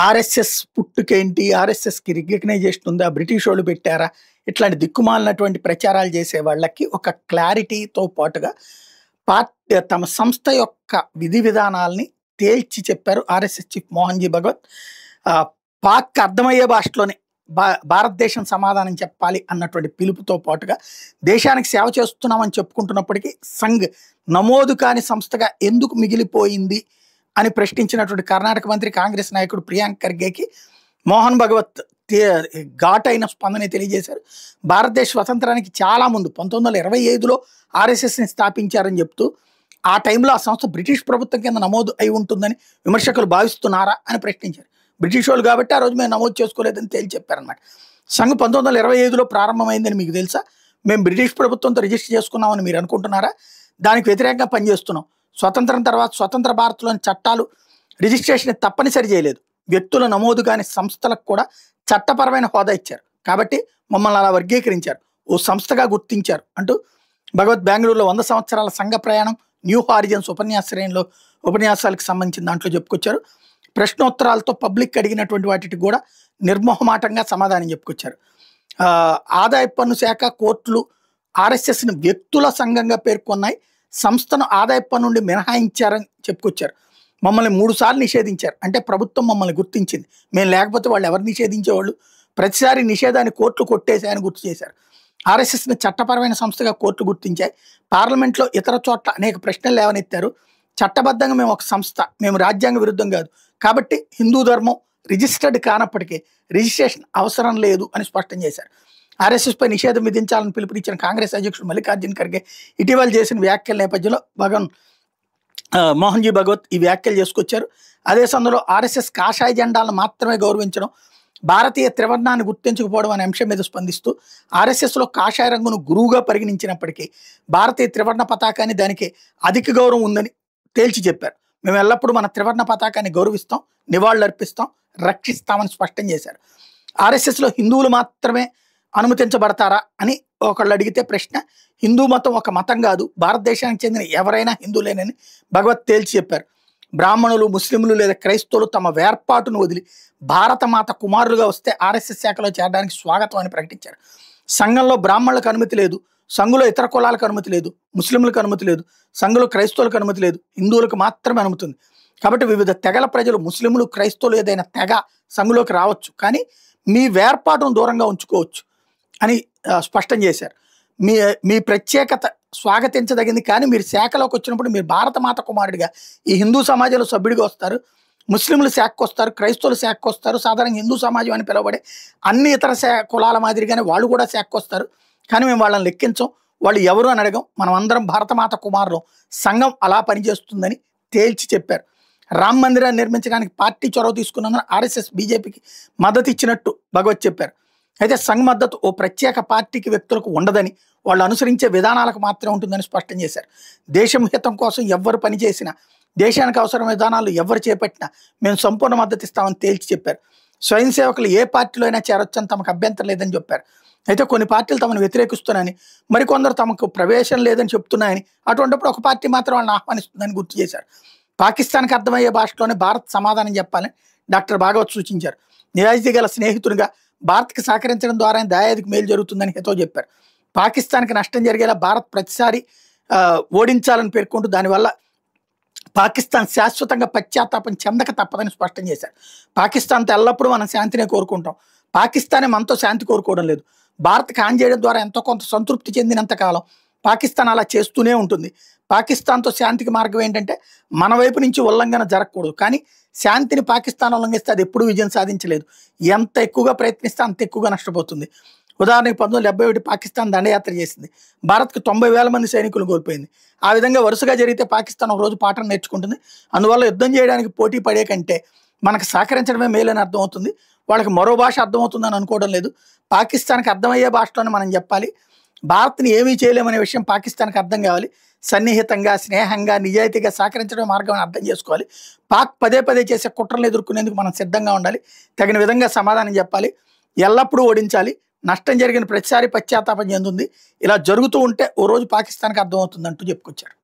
RSS పుట్టుకేంటి? ఆర్ఎస్ఎస్‌కి recognition ఉందా? British వాళ్ళు పెట్టారా? ఇట్లాంటి దిక్కుమాలినటువంటి ప్రచారాలు చేసే వాళ్ళకి ఒక క్లారిటీతో పాటుగా తమ సంస్థ యొక్క విధి విధానాల్ని తేల్చి చెప్పారు ఆర్ఎస్ఎస్ చీఫ్ మోహన్‌జీ భగవత్. పాక్‌కి అర్థమయ్యే భాషలోనే భారతదేశం సమాధానం చెప్పాలి అన్నటువంటి పిలుపుతో పాటుగా దేశానికి సేవ చేస్తున్నామని చెప్పుకుంటున్నప్పటికీ సంఘ్ నమోదు కాని సంస్థగా ఎందుకు మిగిలిపోయింది అని ప్రశ్నించినటువంటి కర్ణాటక మంత్రి కాంగ్రెస్ నాయకుడు ప్రియాంక్ ఖర్గేకి మోహన్ భగవత్ ఘాటైన స్పందన తెలియజేశారు. భారతదేశ స్వతంత్రానికి చాలా ముందు 1925లో ఆర్ఎస్ఎస్ని స్థాపించారని చెప్తూ ఆ టైంలో ఆ సంస్థ బ్రిటిష్ ప్రభుత్వం కింద నమోదు అయి ఉంటుందని విమర్శకులు భావిస్తున్నారా అని ప్రశ్నించారు. బ్రిటిష్ వాళ్ళు కాబట్టి ఆ రోజు మేము నమోదు చేసుకోలేదని తేల్చి చెప్పారన్నమాట. సంఘ్ 1925లో ప్రారంభమైందని మీకు తెలుసా? మేము బ్రిటిష్ ప్రభుత్వంతో రిజిస్టర్ చేసుకున్నామని మీరు అనుకుంటున్నారా? దానికి వ్యతిరేకంగా పనిచేస్తున్నాం. స్వతంత్రం తర్వాత స్వతంత్ర భారత్లోని చట్టాలు రిజిస్ట్రేషన్ తప్పనిసరి చేయలేదు. వ్యక్తుల నమోదు కాని సంస్థలకు కూడా చట్టపరమైన హోదా ఇచ్చారు. కాబట్టి మమ్మల్ని అలా వర్గీకరించారు, ఓ సంస్థగా గుర్తించారు అంటూ భగవత్ బెంగళూరులో 100 సంవత్సరాల సంఘ ప్రయాణం న్యూ హారిజన్స్ ఉపన్యాస శ్రేణిలో ఉపన్యాసాలకు సంబంధించిన దాంట్లో చెప్పుకొచ్చారు. ప్రశ్నోత్తరాలతో పబ్లిక్ అడిగినటువంటి వాటికి కూడా నిర్మోహమాటంగా సమాధానం చెప్పుకొచ్చారు. ఆదాయ పన్ను శాఖ, కోర్టులు ఆర్ఎస్ఎస్ని వ్యక్తుల సంఘంగా పేర్కొన్నాయి. సంస్థను ఆదాయ పన్ను నుండి మినహాయించారని చెప్పుకొచ్చారు. మమ్మల్ని 3 సార్లు నిషేధించారు. అంటే ప్రభుత్వం మమ్మల్ని గుర్తించింది. మేము లేకపోతే వాళ్ళు ఎవరు నిషేధించేవాళ్ళు? ప్రతిసారి నిషేధాన్ని కోర్టులు కొట్టేశాయని గుర్తు చేశారు. ఆర్ఎస్ఎస్ని చట్టపరమైన సంస్థగా కోర్టులు గుర్తించాయి. పార్లమెంట్లో ఇతర చోట్ల అనేక ప్రశ్నలు లేవనెత్తారు. చట్టబద్ధంగా మేము ఒక సంస్థ, మేము రాజ్యాంగ విరుద్ధం కాదు, కాబట్టి హిందూ ధర్మం రిజిస్టర్డ్ కానప్పటికీ రిజిస్ట్రేషన్ అవసరం లేదు అని స్పష్టం చేశారు. ఆర్ఎస్ఎస్పై నిషేధం విధించాలని పిలుపునిచ్చిన కాంగ్రెస్ అధ్యక్షుడు మల్లికార్జున్ ఖర్గే ఇటీవల చేసిన వ్యాఖ్యల నేపథ్యంలో మోహన్జీ భగవత్ ఈ వ్యాఖ్యలు చేసుకొచ్చారు. అదే సమయంలో ఆర్ఎస్ఎస్ కాషాయ జెండాలను మాత్రమే గౌరవించడం, భారతీయ త్రివర్ణాన్ని గుర్తించకపోవడం అనే అంశం మీద స్పందిస్తూ ఆర్ఎస్ఎస్లో కాషాయ రంగును గురువుగా పరిగణించినప్పటికీ భారతీయ త్రివర్ణ పతాకాన్ని దానికి అధిక గౌరవం ఉందని తేల్చి చెప్పారు. మేము ఎల్లప్పుడూ మన త్రివర్ణ పతాకాన్ని గౌరవిస్తాం, నివాళులర్పిస్తాం, రక్షిస్తామని స్పష్టం చేశారు. ఆర్ఎస్ఎస్లో హిందువులు మాత్రమే అనుమతించబడతారా అని ఒకళ్ళు అడిగితే ప్రశ్న, హిందూ మతం ఒక మతం కాదు, భారతదేశానికి చెందిన ఎవరైనా హిందువులేనని భగవత్ తేల్చి చెప్పారు. బ్రాహ్మణులు, ముస్లింలు లేదా క్రైస్తవులు తమ వేర్పాటును వదిలి భారత మాత కుమారులుగా వస్తే ఆర్ఎస్ఎస్ శాఖలో చేరడానికి స్వాగతం అని ప్రకటించారు. సంఘంలో బ్రాహ్మణులకు అనుమతి లేదు, సంఘంలో ఇతర కులాలకు అనుమతి లేదు, ముస్లింలకు అనుమతి లేదు, సంఘంలో క్రైస్తవులకు అనుమతి లేదు, హిందువులకు మాత్రమే అనుమతి ఉంది. కాబట్టి వివిధ తెగల ప్రజలు, ముస్లింలు, క్రైస్తవులు ఏదైనా తెగ సంఘంలోకి రావచ్చు, కానీ మీ వేర్పాటును దూరంగా ఉంచుకోవచ్చు అని స్పష్టం చేశారు. మీ ప్రత్యేకత స్వాగతించదగింది, కానీ మీరు శాఖలోకి వచ్చినప్పుడు మీరు భారత మాత కుమారుడిగా ఈ హిందూ సమాజంలో సభ్యుడిగా వస్తారు, ముస్లింలు శాఖకు వస్తారు, క్రైస్తవులు శాఖకు వస్తారు, సాధారణంగా హిందూ సమాజం అని పిలువబడే అన్ని ఇతర కులాల మాదిరిగానే వాళ్ళు కూడా శాఖకు వస్తారు. కానీ మేము వాళ్ళని లెక్కించం, వాళ్ళు ఎవరు అని అడగం, మనం అందరం భారతమాత కుమారులు, సంఘం అలా పనిచేస్తుందని తేల్చి చెప్పారు. రామ్ మందిరాన్ని నిర్మించడానికి పార్టీ చొరవ తీసుకున్నందున ఆర్ఎస్ఎస్ బీజేపీకి మద్దతు ఇచ్చినట్టు భగవత్ చెప్పారు. అయితే సంఘ్ మద్దతు ఓ ప్రత్యేక పార్టీకి, వ్యక్తులకు ఉండదని, వాళ్ళు అనుసరించే విధానాలకు మాత్రమే ఉంటుందని స్పష్టం చేశారు. దేశం హితం కోసం ఎవరు పనిచేసినా, దేశానికి అవసరమైన విధానాలు ఎవరు చేపట్టినా మేము సంపూర్ణ మద్దతు ఇస్తామని తేల్చి చెప్పారు. స్వయం సేవకులు ఏ పార్టీలో అయినా చేరొచ్చని తమకు అభ్యంతరం లేదని చెప్పారు. అయితే కొన్ని పార్టీలు తమను వ్యతిరేకిస్తున్నాయని, మరికొందరు తమకు ప్రవేశం లేదని చెప్తున్నాయని, అటువంటిప్పుడు ఒక పార్టీ మాత్రం వాళ్ళని ఆహ్వానిస్తుందని గుర్తు చేశారు. పాకిస్తాన్కి అర్థమయ్యే భాషలోనే భారత్ సమాధానం చెప్పాలని డాక్టర్ భాగవత్ సూచించారు. నిజాయితీ గల స్నేహితునిగా భారత్కి సహకరించడం ద్వారా దాయాదికి మేలు జరుగుతుందని హితో చెప్పారు. పాకిస్తాన్కి నష్టం జరిగేలా భారత్ ప్రతిసారి ఓడించాలని పేర్కొంటూ దానివల్ల పాకిస్తాన్ శాశ్వతంగా పశ్చాత్తాపం చెందక తప్పదని స్పష్టం చేశారు. పాకిస్తాన్తో ఎల్లప్పుడూ మనం శాంతినే కోరుకుంటాం, పాకిస్తానే మనతో శాంతి కోరుకోవడం లేదు. భారత్కి హాని చేయడం ద్వారా ఎంతో కొంత సంతృప్తి చెందినంత కాలం పాకిస్తాన్ అలా చేస్తూనే ఉంటుంది. పాకిస్తాన్తో శాంతికి మార్గం ఏంటంటే మన వైపు నుంచి ఉల్లంఘన జరగకూడదు, కానీ శాంతిని పాకిస్తాన్ ఉల్లంఘిస్తే అది ఎప్పుడూ విజయం సాధించలేదు. ఎంత ఎక్కువగా ప్రయత్నిస్తే అంత ఎక్కువగా నష్టపోతుంది. ఉదాహరణకి 1971 పాకిస్తాన్ దండయాత్ర చేసింది, భారత్కి 90,000 మంది సైనికులు కోల్పోయింది. ఆ విధంగా వరుసగా జరిగితే పాకిస్తాన్ ఒక రోజు పాఠం నేర్చుకుంటుంది. అందువల్ల యుద్ధం చేయడానికి పోటీ పడే కంటే మనకు సహకరించడమే మేలని అర్థమవుతుంది. వాళ్ళకి మరో భాష అర్థమవుతుందని అనుకోవడం లేదు. పాకిస్తాన్కి అర్థమయ్యే భాషలోనే మనం చెప్పాలి. భారత్ని ఏమీ చేయలేమనే విషయం పాకిస్తాన్కి అర్థం కావాలి. సన్నిహితంగా, స్నేహంగా, నిజాయితీగా సహకరించడం మార్గం అర్థం చేసుకోవాలి. పాక్ పదే పదే చేసే కుట్రలు ఎదుర్కొనేందుకు మనం సిద్ధంగా ఉండాలి. తగిన విధంగా సమాధానం చెప్పాలి. ఎల్లప్పుడూ ఓడించాలి. నష్టం జరిగిన ప్రతిసారి పశ్చాత్తాపం చెందుంది. ఇలా జరుగుతూ ఉంటే ఓ రోజు పాకిస్తాన్కి అర్థమవుతుందంటూ చెప్పుకొచ్చారు.